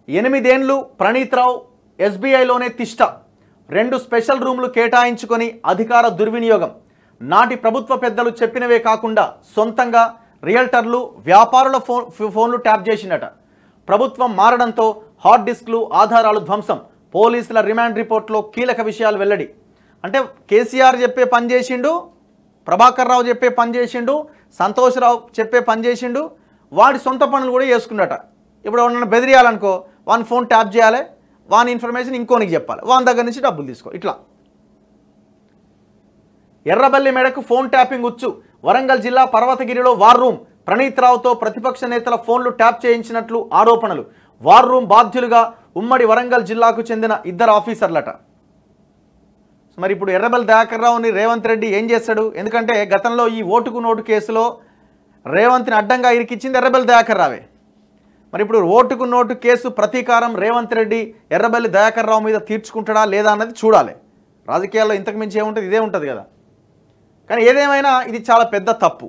8 ఏళ్లు ప్రణీత్ రావు ఎస్బీఐలోనే తిష్ట 2 స్పెషల్ రూమ్లు కేటాయించుకొని అధికార దుర్వినియోగం నాటి ప్రభుత్వ పెద్దలు చెప్పినవే కాకుండా సొంతంగా రియల్టర్లు వ్యాపారుల ఫోన్లు ట్యాప్ చేసినట ప్రభుత్వం మారడంతో హార్డ్ డిస్క్లు ఆధారాలు ధ్వంసం పోలీసుల రిమాండ్ రిపోర్ట్లో కీలక విషయాలు వెల్లడి అంటే కేసీఆర్ చెప్పే పని చేసిండు ప్రభాకర్ రావు చెప్పే పని చేసిండు సంతోష్ రావు చెప్పే పని చేసిండు వాడి సొంత పనులు కూడా చేసుకున్నట ఇప్పుడు ఎవరన్నా బెదిరియాలనుకో వాని ఫోన్ ట్యాప్ చేయాలి వాని ఇన్ఫర్మేషన్ ఇంకోనికి చెప్పాలి వాని దగ్గర నుంచి డబ్బులు తీసుకో ఇట్లా ఎర్రబెల్లి మేడకు ఫోన్ ట్యాపింగ్ ఉచ్చు వరంగల్ జిల్లా పర్వతగిరిలో వార్ రూమ్ ప్రణీత్ రావుతో ప్రతిపక్ష నేతల ఫోన్లు ట్యాప్ చేయించినట్లు ఆరోపణలు వార్ రూమ్ బాధ్యులుగా ఉమ్మడి వరంగల్ జిల్లాకు చెందిన 2 ఆఫీసర్లట మరి ఇప్పుడు ఎర్రబెల్లి దయాకర్ రావుని రేవంత్ రెడ్డి ఏం చేస్తాడు ఎందుకంటే గతంలో ఈ ఓటుకు నోటు కేసులో రేవంత్ని అడ్డంగా ఇరికిచ్చింది ఎర్రబెల్లి దయాకర్ రావే మరి ఇప్పుడు ఓటుకు నోటు కేసు ప్రతీకారం రేవంత్ రెడ్డి ఎర్రబెల్లి దయాకర్ రావు మీద తీర్చుకుంటాడా లేదా అన్నది చూడాలి రాజకీయాల్లో ఇంతకు మించి ఏముంటుంది ఇదే ఉంటుంది కదా కానీ ఏదేమైనా ఇది చాలా పెద్ద తప్పు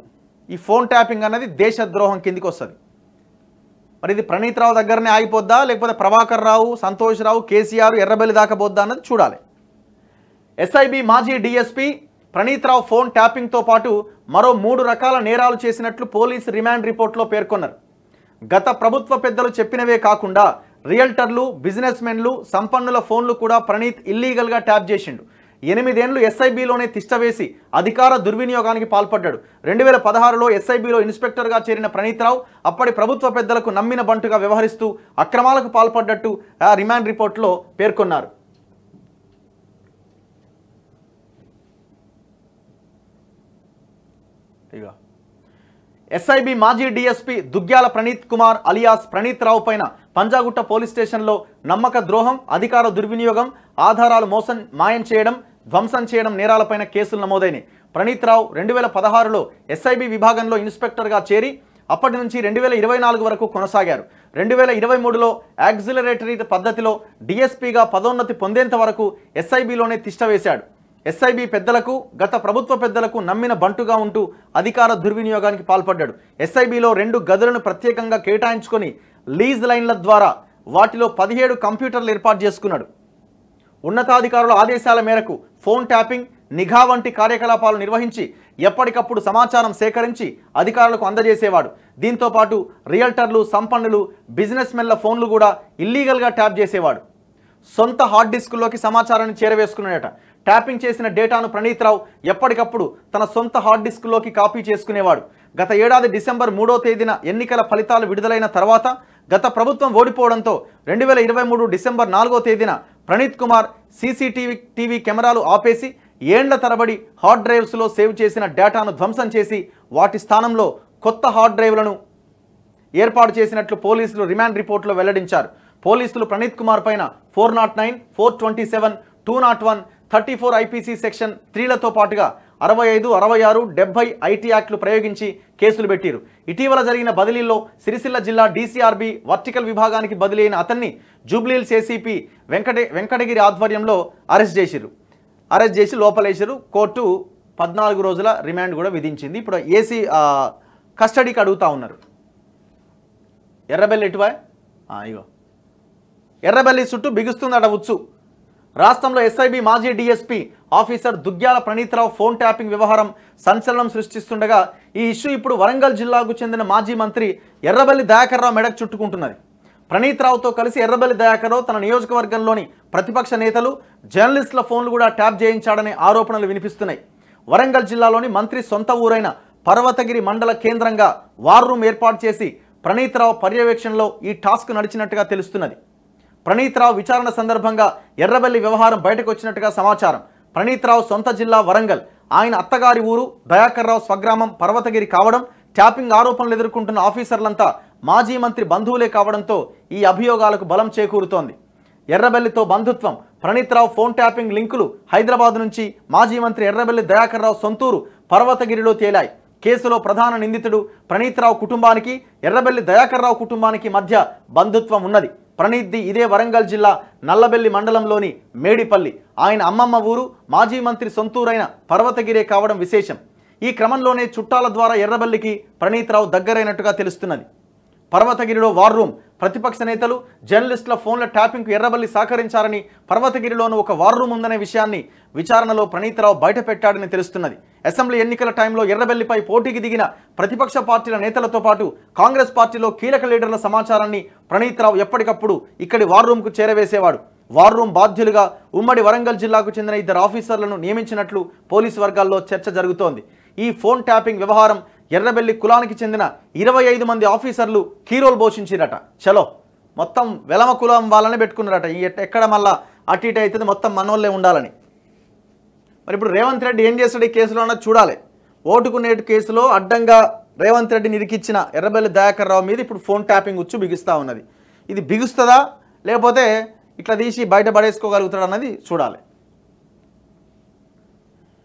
ఈ ఫోన్ ట్యాపింగ్ అన్నది దేశద్రోహం కిందికి వస్తుంది మరి ఇది ప్రణీత్ రావు దగ్గరనే ఆగిపోద్దా లేకపోతే ప్రభాకర్ రావు సంతోష్ రావు కేసీఆర్ ఎర్రబెల్లి దాకా పోద్దా అన్నది చూడాలి ఎస్ఐబి మాజీ డీఎస్పీ ప్రణీత్ రావు ఫోన్ ట్యాపింగ్తో పాటు మరో 3 రకాల నేరాలు చేసినట్లు పోలీసు రిమాండ్ రిపోర్ట్లో పేర్కొన్నారు గత ప్రభుత్వ పెద్దలు చెప్పినవే కాకుండా రియల్టర్లు బిజినెస్ మెన్లు సంపన్నుల ఫోన్లు కూడా ప్రణీత్ ఇల్లీగల్గా ట్యాప్ చేసిండు 8 ఏళ్లు ఎస్ఐబిలోనే తిష్టవేసి అధికార దుర్వినియోగానికి పాల్పడ్డాడు 2016లో ఎస్ఐబిలో ఇన్స్పెక్టర్గా చేరిన ప్రణీత్ రావు అప్పటి ప్రభుత్వ పెద్దలకు నమ్మిన బంటుగా వ్యవహరిస్తూ అక్రమాలకు పాల్పడ్డట్టు ఆ రిమాండ్ రిపోర్ట్లో పేర్కొన్నారు ఎస్ఐబి మాజీ డీఎస్పీ దుగ్గ్యాల ప్రణీత్ కుమార్ అలియాస్ ప్రణీత్ రావు పైన పంజాగుట్ట పోలీస్ స్టేషన్లో నమ్మక ద్రోహం అధికార దుర్వినియోగం ఆధారాలు మాయం చేయడం ధ్వంసం చేయడం నేరాలపైన కేసులు నమోదైనాయి ప్రణీత్ రావు 2016లో ఎస్ఐబి విభాగంలో ఇన్స్పెక్టర్గా చేరి అప్పటి నుంచి 2024 వరకు కొనసాగారు 2023లో యాక్సిలరేటరీ పద్ధతిలో డీఎస్పీగా పదోన్నతి పొందేంత వరకు ఎస్ఐబిలోనే తిష్టవేశాడు ఎస్ఐబి పెద్దలకు గత ప్రభుత్వ పెద్దలకు నమ్మిన బంటుగా ఉంటూ అధికార దుర్వినియోగానికి పాల్పడ్డాడు ఎస్ఐబిలో 2 గదులను ప్రత్యేకంగా కేటాయించుకొని లీజ్ లైన్ల ద్వారా వాటిలో 17 కంప్యూటర్లు ఏర్పాటు చేసుకున్నాడు ఉన్నతాధికారుల ఆదేశాల మేరకు ఫోన్ ట్యాపింగ్ నిఘా వంటి కార్యకలాపాలు నిర్వహించి ఎప్పటికప్పుడు సమాచారం సేకరించి అధికారులకు అందజేసేవాడు దీంతో పాటు రియల్టర్లు సంపన్నులు బిజినెస్ మెన్ల ఫోన్లు కూడా ఇల్లీగల్గా ట్యాప్ చేసేవాడు సొంత హార్డ్ డిస్కుల్లోకి సమాచారాన్ని చేరవేసుకున్నాడట ట్యాపింగ్ చేసిన డేటాను ప్రణీత్ రావు ఎప్పటికప్పుడు తన సొంత హార్డ్ డిస్క్లోకి కాపీ చేసుకునేవాడు గత ఏడాది డిసెంబర్ 3వ తేదీన ఎన్నికల ఫలితాలు విడుదలైన తర్వాత గత ప్రభుత్వం ఓడిపోవడంతో 2023 డిసెంబర్ 4వ తేదీన ప్రణీత్ కుమార్ సీసీటీవీ కెమెరాలు ఆపేసి ఏండ్ల తరబడి హార్డ్ డ్రైవ్స్లో సేవ్ చేసిన డేటాను ధ్వంసం చేసి వాటి స్థానంలో కొత్త హార్డ్ డ్రైవ్లను ఏర్పాటు చేసినట్లు పోలీసులు రిమాండ్ రిపోర్ట్లో వెల్లడించారు పోలీసులు ప్రణీత్ కుమార్ పైన 409, 427, 201, 34 ఐపీసీ సెక్షన్ 3లతో పాటుగా 65, 66, 70 ఐటీ యాక్ట్లు ప్రయోగించి కేసులు పెట్టారు ఇటీవల జరిగిన బదిలీల్లో సిరిసిల్ల జిల్లా డీసీఆర్బీ వర్టికల్ విభాగానికి బదిలీ అయిన అతన్ని జూబ్లీహిల్స్ ఏసీపీ వెంకటగిరి ఆధ్వర్యంలో అరెస్ట్ చేసి లోపలేశారు కోర్టు 14 రోజుల రిమాండ్ కూడా విధించింది ఇప్పుడు ఏసీ కస్టడీకి అడుగుతా ఉన్నారు ఎర్రబెల్లి ఎటువా ఇగో ఎర్రబెల్లి చుట్టూ బిగుస్తుందట ఉచ్చు రాష్ట్రంలో ఎస్ఐబి మాజీ డీఎస్పీ ఆఫీసర్ దుగ్గ్యాల ప్రణీత్ రావు ఫోన్ ట్యాపింగ్ వ్యవహారం సంచలనం సృష్టిస్తుండగా ఈ ఇష్యూ ఇప్పుడు వరంగల్ జిల్లాకు చెందిన మాజీ మంత్రి ఎర్రబెల్లి దయాకర్ రావు మెడకు చుట్టుకుంటున్నది ప్రణీత్ రావుతో కలిసి ఎర్రబెల్లి దయాకర్ రావు తన నియోజకవర్గంలోని ప్రతిపక్ష నేతలు జర్నలిస్టుల ఫోన్లు కూడా ట్యాప్ చేయించాడనే ఆరోపణలు వినిపిస్తున్నాయి వరంగల్ జిల్లాలోని మంత్రి సొంత ఊరైన పర్వతగిరి మండల కేంద్రంగా వార్ రూమ్ ఏర్పాటు చేసి ప్రణీత్ రావు పర్యవేక్షణలో ఈ టాస్క్ నడిచినట్టుగా తెలుస్తున్నది ప్రణీత్ రావు విచారణ సందర్భంగా ఎర్రబెల్లి వ్యవహారం బయటకు వచ్చినట్టుగా సమాచారం ప్రణీత్ రావు సొంత జిల్లా వరంగల్ ఆయన అత్తగారి ఊరు దయాకర్ రావు స్వగ్రామం పర్వతగిరి కావడం ట్యాపింగ్ ఆరోపణలు ఎదుర్కొంటున్న ఆఫీసర్లంతా మాజీ మంత్రి బంధువులే కావడంతో ఈ అభియోగాలకు బలం చేకూరుతోంది ఎర్రబెల్లితో బంధుత్వం ప్రణీత్ రావు ఫోన్ ట్యాపింగ్ లింకులు హైదరాబాద్ నుంచి మాజీ మంత్రి ఎర్రబెల్లి దయాకర్ రావు సొంతూరు పర్వతగిరిలో తేలాయి కేసులో ప్రధాన నిందితుడు ప్రణీత్ రావు కుటుంబానికి ఎర్రబెల్లి దయాకర్ రావు కుటుంబానికి మధ్య బంధుత్వం ఉన్నది ప్రణీత్ది ఇదే వరంగల్ జిల్లా నల్లబెల్లి మండలంలోని మేడిపల్లి ఆయన అమ్మమ్మ ఊరు మాజీ మంత్రి సొంతూరైన పర్వతగిరే కావడం విశేషం ఈ క్రమంలోనే చుట్టాల ద్వారా ఎర్రబెల్లికి ప్రణీత్ రావు దగ్గరైనట్టుగా తెలుస్తున్నది పర్వతగిరిలో వార్ రూమ్. ప్రతిపక్ష నేతలు జర్నలిస్టుల ఫోన్ల ట్యాపింగ్కు ఎర్రబెల్లి సహకరించారని, పర్వతగిరిలోనూ ఒక వార్ రూమ్ ఉందనే విషయాన్ని విచారణలో ప్రణీత్రావు బయటపెట్టాడని తెలుస్తున్నది. అసెంబ్లీ ఎన్నికల టైంలో ఎర్రబెల్లిపై పోటీకి దిగిన ప్రతిపక్ష పార్టీల నేతలతో పాటు కాంగ్రెస్ పార్టీలో కీలక లీడర్ల సమాచారాన్ని ప్రణీత్రావు ఎప్పటికప్పుడు ఇక్కడి వార్ రూమ్కు చేరవేసేవాడు. వార్ రూమ్ బాధ్యులుగా ఉమ్మడి వరంగల్ జిల్లాకు చెందిన 2 ఆఫీసర్లను నియమించినట్లు పోలీసు వర్గాల్లో చర్చ జరుగుతోంది. ఈ ఫోన్ ట్యాపింగ్ వ్యవహారం ఎర్రబెల్లి కులానికి చెందిన 25 మంది ఆఫీసర్లు కీరోలు పోషించిరట. చలో మొత్తం వెలమ కులం వాళ్ళని పెట్టుకున్నారట. ఎక్కడ మళ్ళా అటు ఇటు అవుతుంది, మొత్తం మనోళ్ళే ఉండాలని. మరి ఇప్పుడు రేవంత్ రెడ్డి ఏం చేస్తాడు ఈ కేసులో అన్నది చూడాలి. ఓటుకు నేటు కేసులో అడ్డంగా రేవంత్ రెడ్డిని ఇరికిచ్చిన ఎర్రబెల్లి దయాకర్ రావు మీద ఇప్పుడు ఫోన్ ట్యాపింగ్ ఉచ్చు బిగుస్తూ ఉన్నది. ఇది బిగుస్తుందా లేకపోతే ఇట్లా తీసి బయట పడేసుకోగలుగుతాడు అన్నది చూడాలి.